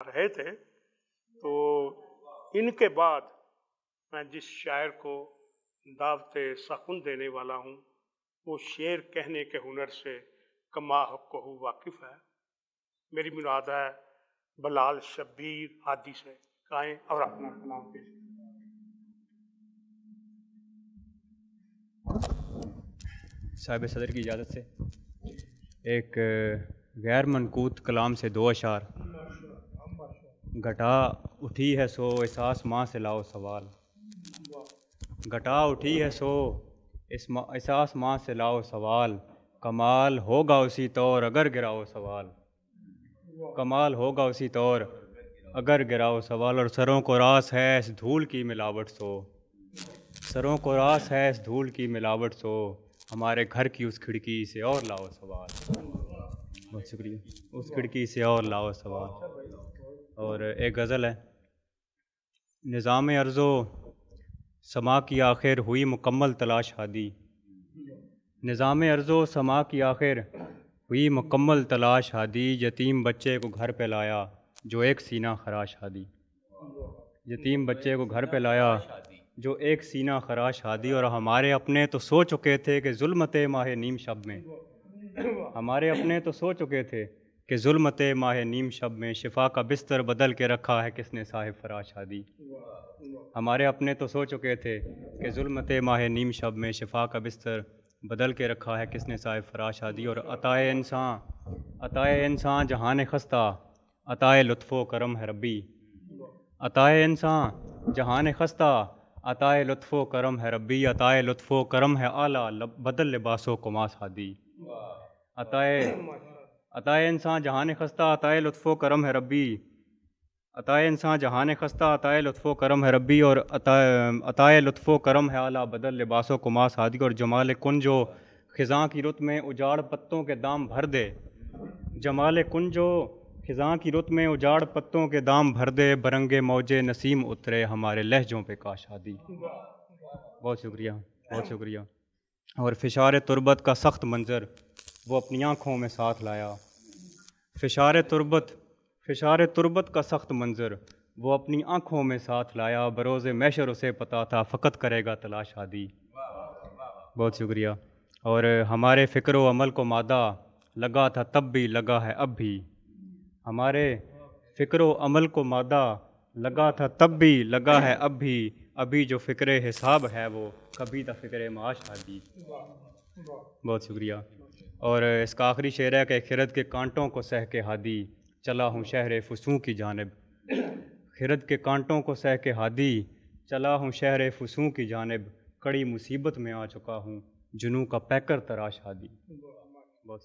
रहे थे। तो इनके बाद मैं जिस शायर को दावते सखुन देने वाला हूँ वो शेर कहने के हुनर से कमा हक़्क़ो वाकिफ़ है। मेरी मुराद है बलाल शब्बीर हादी से। गाएं और अपना कलाम पेश करें। साहिब सदर की इजाज़त से एक गैर मनकूत कलाम से दो अशार। घटा उठी है सो इस आसमां से लाओ सवाल, घटा उठी है सो इस आसमां से लाओ सवाल, कमाल होगा उसी तौर अगर गिराओ सवाल, कमाल होगा उसी तौर अगर गिराओ सवाल। और सरों को रास है इस धूल की मिलावट सो, सरों को रास है इस धूल की मिलावट सो, हमारे घर की उस खिड़की से और लाओ सवाल। बहुत शुक्रिया। उस खिड़की से और लाओ सवाल। और एक गज़ल है। निज़ाम अर्ज़ो समा की आखिर हुई मुकम्मल तलाश हादी, निज़ाम अर्ज़ो समा की आखिर हुई मुकम्मल तलाश हादी, यतीम बच्चे को घर पे लाया जो एक सीना खराश हादी, यतीम बच्चे को घर पे लाया जो एक सीना खराश हादी। और हमारे अपने तो सो चुके थे कि ज़ुल्मते माह नीम शब में, हमारे अपने तो सो चुके थे कि ज़ुल्मते माह नीम शब में, शिफा का बिस्तर बदल के रखा है किसने साहिब फराश हादी। हमारे अपने तो सो चुके थे कि ज़ुल्मते माह नीम शब में, शिफा का बिस्तर बदल के रखा है किसने साहिब फराश हादी। और अताए इंसान जहान खस्ता, अताए लुत्फ़ो करम है रब्बी, अताए इंसान जहान खस्ता, अताए लुत्फ़ो करम है रब्बी, अताए लुत्फ़ो करम है आला बदल लिबासो कुमास हादी। अताए इंसान जहान खस्ता, अताए लुत्फ़ो करम है रब्बी, अताए इंसान जहान खस्ता, अताए लुत्फ़ो करम है रब्बी। और अताए लुत्फ़ो करम है आला बदल लिबासो कुमास हादी। और जमाल कुंजो ख़िज़ां की रुत में उजाड़ पत्तों के दाम भर दे, जमाल कुंजो ख़िज़ां की रुत में उजाड़ पत्तों के दाम भर दे, बरंगे मौजे नसीम उतरे हमारे लहजों पे काश हादी। बहुत शुक्रिया, बहुत शुक्रिया। और फ़िशार तुर्बत का सख्त मंज़र वो अपनी आँखों में साथ लाया, फ़िशार तुर्बत का सख्त मंज़र वो अपनी आँखों में साथ लाया, बरोज़े महशर उसे पता था फ़कत करेगा तलाश हादी। बहुत शुक्रिया। और हमारे फ़िक्र व अमल को मादा लगा था तब भी लगा है अब भी, हमारे फ़िक्र व अमल को मादा लगा था तब भी लगा है अब भी, अभी जो फ़िक्र हिसाब है वो कभी था फ़िक्र माश हादी। बहुत शुक्रिया। और इसका आखिरी शेर है कि खिरद के कांटों को सह के हादी चला हूँ शहर फुसूं की जानिब, खिरद के कांटों को सह के हादी चला हूँ शहर फुसूं की जानिब, कड़ी मुसीबत में आ चुका हूँ जुनू का पैकर तराश हादी। बहुत